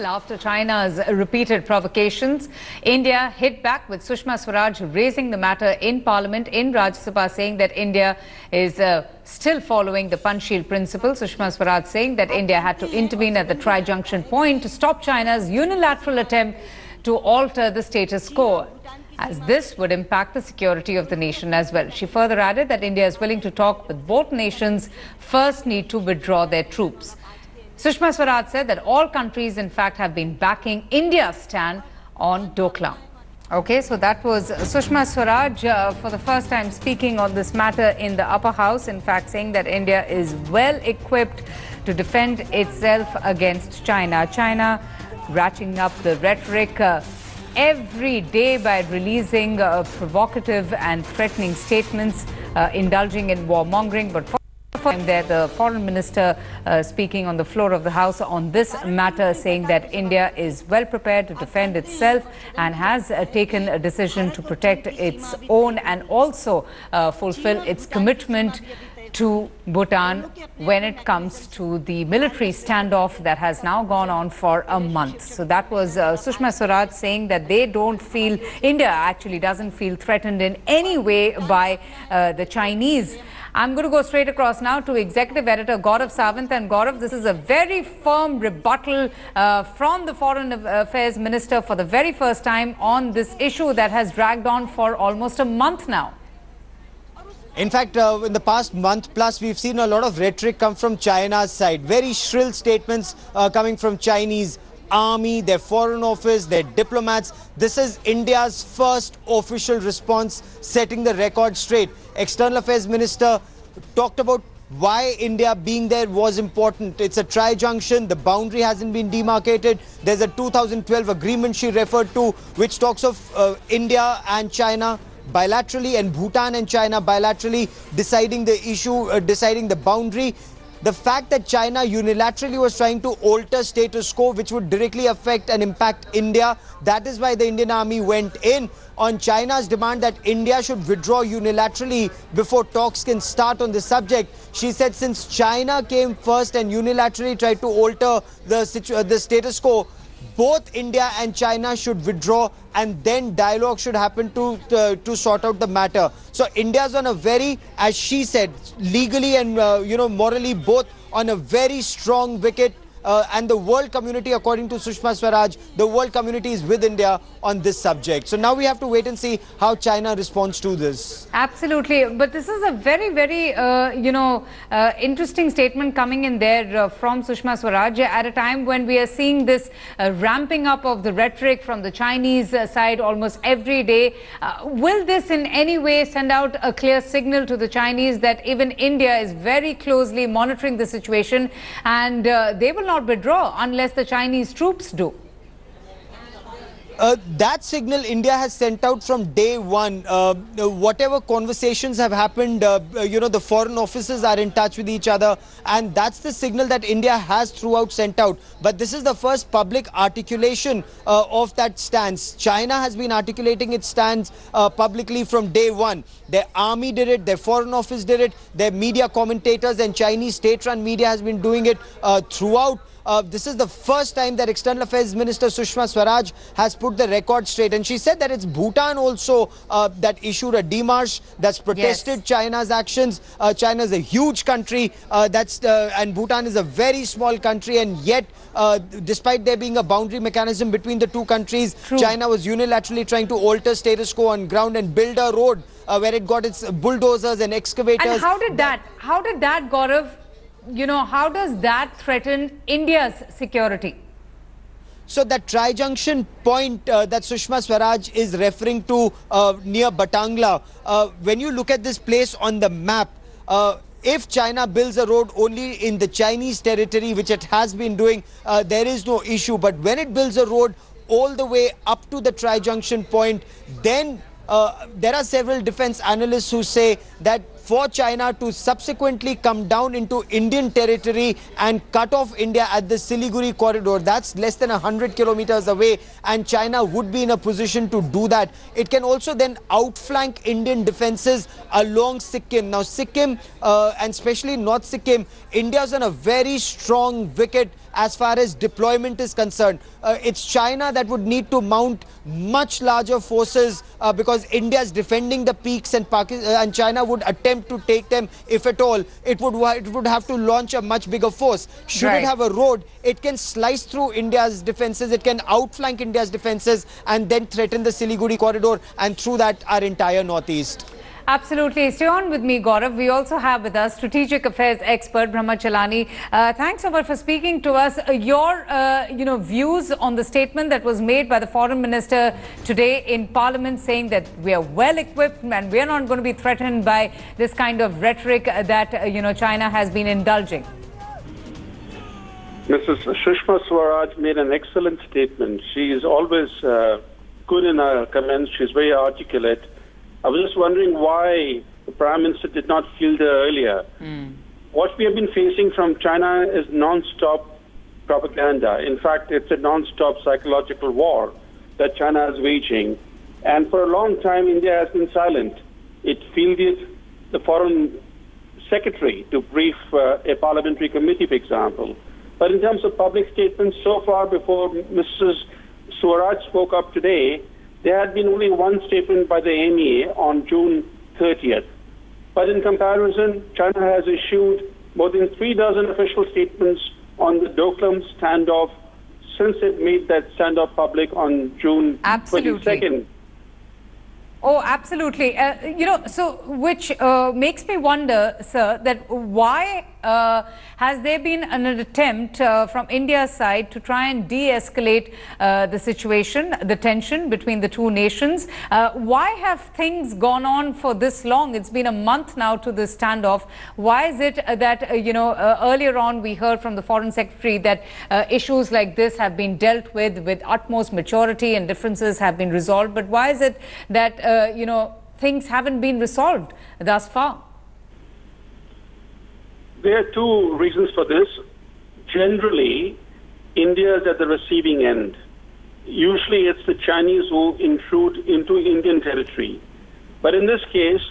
After China's repeated provocations, India hit back with Sushma Swaraj raising the matter in Parliament in Rajya Sabha, saying that India is still following the Panchsheel principle. Sushma Swaraj saying that India had to intervene at the tri-junction point to stop China's unilateral attempt to alter the status quo, as this would impact the security of the nation as well. She further added that India is willing to talk, but both nations first need to withdraw their troops. Sushma Swaraj said that all countries, in fact, have been backing India's stand on Doklam. Okay, so that was Sushma Swaraj for the first time speaking on this matter in the upper house, in fact, saying that India is well equipped to defend itself against China. China ratcheting up the rhetoric every day by releasing provocative and threatening statements, indulging in warmongering. But there, the foreign minister speaking on the floor of the House on this matter, saying that India is well prepared to defend itself and has taken a decision to protect its own and also fulfill its commitment to Bhutan when it comes to the military standoff that has now gone on for a month. So that was Sushma Swaraj saying that they don't feel, India actually doesn't feel threatened in any way by the Chinese. I'm going to go straight across now to Executive Editor Gaurav Sawant. And Gaurav, this is a very firm rebuttal from the Foreign Affairs Minister for the very first time on this issue that has dragged on for almost a month now. In fact, in the past month plus, we've seen a lot of rhetoric come from China's side. Very shrill statements coming from Chinese army, their foreign office, their diplomats. This is India's first official response, setting the record straight. External Affairs Minister talked about why India being there was important. It's a tri-junction. The boundary hasn't been demarcated. There's a 2012 agreement she referred to, which talks of India and China bilaterally and Bhutan and China bilaterally deciding the issue, deciding the boundary. The fact that China unilaterally was trying to alter status quo, which would directly affect and impact India, that is why the Indian army went in on China's demand that India should withdraw unilaterally before talks can start on the subject. She said since China came first and unilaterally tried to alter the status quo, both India and China should withdraw and then dialogue should happen to sort out the matter. So India's on a very, as she said, legally and morally both on a very strong wicket. And the world community, according to Sushma Swaraj, the world community is with India on this subject. So now we have to wait and see how China responds to this. Absolutely. But this is a very, very, interesting statement coming in there from Sushma Swaraj at a time when we are seeing this ramping up of the rhetoric from the Chinese side almost every day. Will this in any way send out a clear signal to the Chinese that even India is very closely monitoring the situation and they will not withdraw unless the Chinese troops do? That signal India has sent out from day one. Whatever conversations have happened, the foreign offices are in touch with each other, and that's the signal that India has throughout sent out. But this is the first public articulation of that stance. China has been articulating its stance publicly from day one. Their army did it, their foreign office did it, their media commentators and Chinese state-run media has been doing it throughout. This is the first time that External Affairs Minister Sushma Swaraj has put the record straight. And she said that it's Bhutan also that issued a démarche that's protested China's actions. China is a huge country and Bhutan is a very small country. And yet, despite there being a boundary mechanism between the two countries, China was unilaterally trying to alter status quo on ground and build a road where it got its bulldozers and excavators. And how did that, Gaurav, how does that threaten India's security? So that tri-junction point that Sushma Swaraj is referring to near Batangla, when you look at this place on the map, if China builds a road only in the Chinese territory, which it has been doing, there is no issue. But when it builds a road all the way up to the tri-junction point, then there are several defense analysts who say that for China to subsequently come down into Indian territory and cut off India at the Siliguri corridor, that's less than 100 kilometers away, and China would be in a position to do that. It can also then outflank Indian defenses along Sikkim. Now Sikkim and especially North Sikkim, India's on a very strong wicket as far as deployment is concerned. It's China that would need to mount much larger forces because India is defending the peaks, and China would attempt to take them. If at all, it would have to launch a much bigger force. Should it have a road, it can slice through India's defenses, it can outflank India's defenses and then threaten the Siliguri corridor, and through that our entire northeast. Absolutely. Stay on with me, Gaurav. We also have with us strategic affairs expert Brahmachalani. Thanks so much for speaking to us. Your views on the statement that was made by the foreign minister today in Parliament, saying that we are well equipped and we are not going to be threatened by this kind of rhetoric that China has been indulging. Mrs. Sushma Swaraj made an excellent statement. She is always good in her comments. She's very articulate. I was just wondering why the Prime Minister did not field her earlier. What we have been facing from China is non-stop propaganda. In fact, it's a non-stop psychological war that China is waging. And for a long time, India has been silent. It fielded the Foreign Secretary to brief a parliamentary committee, for example. But in terms of public statements, so far before Mrs. Swaraj spoke up today, there had been only one statement by the MEA on June 30th. But in comparison, China has issued more than 36 official statements on the Doklam standoff since it made that standoff public on June 22nd. Oh, absolutely. So which makes me wonder, sir, that why has there been an attempt from India's side to try and de-escalate the situation, the tension between the two nations? Why have things gone on for this long? It's been a month now to this standoff. Why is it that, earlier on we heard from the Foreign Secretary that issues like this have been dealt with utmost maturity and differences have been resolved? But why is it that things haven't been resolved thus far? There are two reasons for this. Generally, India is at the receiving end. Usually it's the Chinese who intrude into Indian territory. But in this case,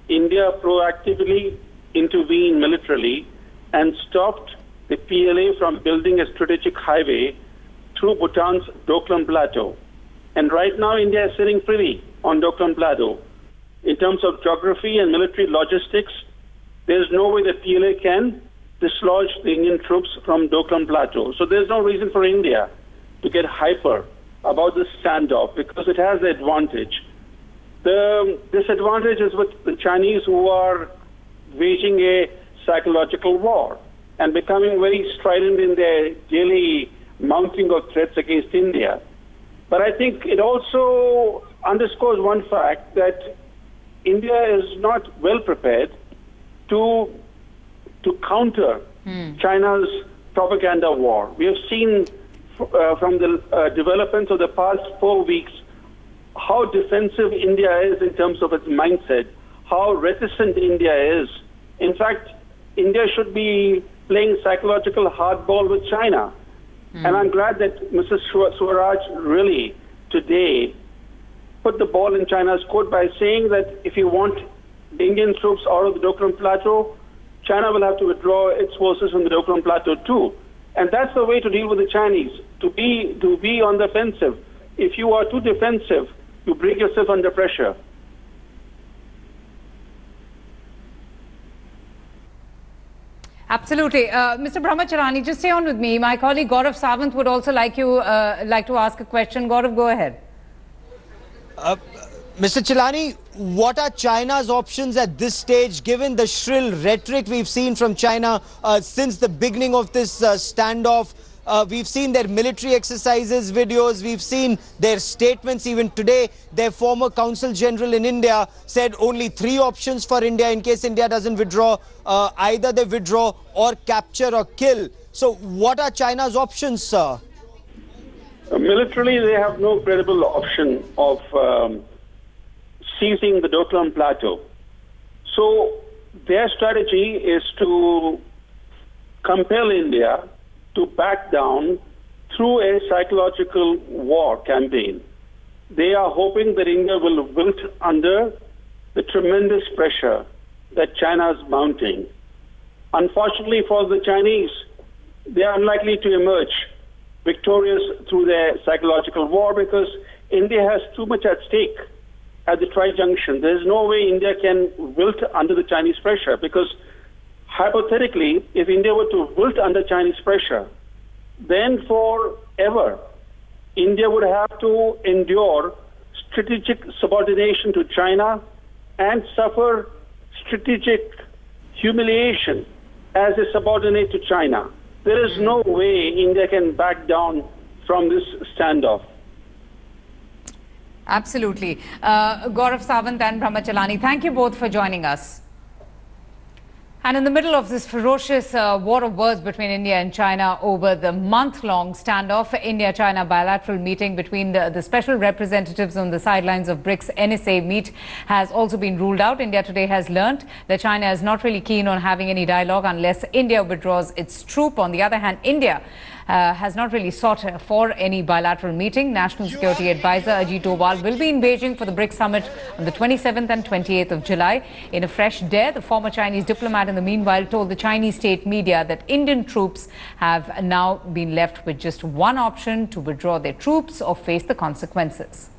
India proactively intervened militarily and stopped the PLA from building a strategic highway through Bhutan's Doklam Plateau. And right now, India is sitting pretty on Doklam Plateau. In terms of geography and military logistics, there's no way the PLA can dislodge the Indian troops from Doklam Plateau. So there's no reason for India to get hyper about this standoff because it has the advantage. The disadvantage is with the Chinese, who are waging a psychological war and becoming very strident in their daily mounting of threats against India. But I think it also underscores one fact, that India is not well prepared to counter China's propaganda war. We have seen from the developments of the past 4 weeks how defensive India is in terms of its mindset, how reticent India is. In fact, India should be playing psychological hardball with China. And I'm glad that Mrs. Swaraj really today put the ball in China's court by saying that if you want the Indian troops out of the Doklam Plateau, China will have to withdraw its forces from the Doklam Plateau too. And that's the way to deal with the Chinese, to be on the offensive. If you are too defensive, you bring yourself under pressure. Absolutely. Mr. Brahmacharani, just stay on with me. My colleague Gaurav Sawant would also like to ask a question. Gaurav, go ahead. Mr. Chilani, what are China's options at this stage, given the shrill rhetoric we've seen from China since the beginning of this standoff? We've seen their military exercises videos, we've seen their statements. Even today, their former Consul General in India said only 3 options for India in case India doesn't withdraw. Either they withdraw or capture or kill. So what are China's options, sir? Militarily, they have no credible option of seizing the Doklam Plateau. So their strategy is to compel India to back down through a psychological war campaign. They are hoping that India will wilt under the tremendous pressure that China is mounting. Unfortunately for the Chinese, they are unlikely to emerge victorious through their psychological war because India has too much at stake at the tri-junction. There is no way India can wilt under the Chinese pressure because hypothetically, if India were to wilt under Chinese pressure, then forever, India would have to endure strategic subordination to China and suffer strategic humiliation as a subordinate to China. There is no way India can back down from this standoff. Absolutely. Gaurav Sawant and Brahmachalani, thank you both for joining us. And in the middle of this ferocious war of words between India and China over the month-long standoff, India-China bilateral meeting between the special representatives on the sidelines of BRICS NSA meet has also been ruled out. India today has learnt that China is not really keen on having any dialogue unless India withdraws its troop. On the other hand, India has not really sought for any bilateral meeting. National Security Advisor Ajit Doval will be in Beijing for the BRICS summit on the 27th and 28th of July. In a fresh dare, the former Chinese diplomat in the meanwhile told the Chinese state media that Indian troops have now been left with just one option: to withdraw their troops or face the consequences.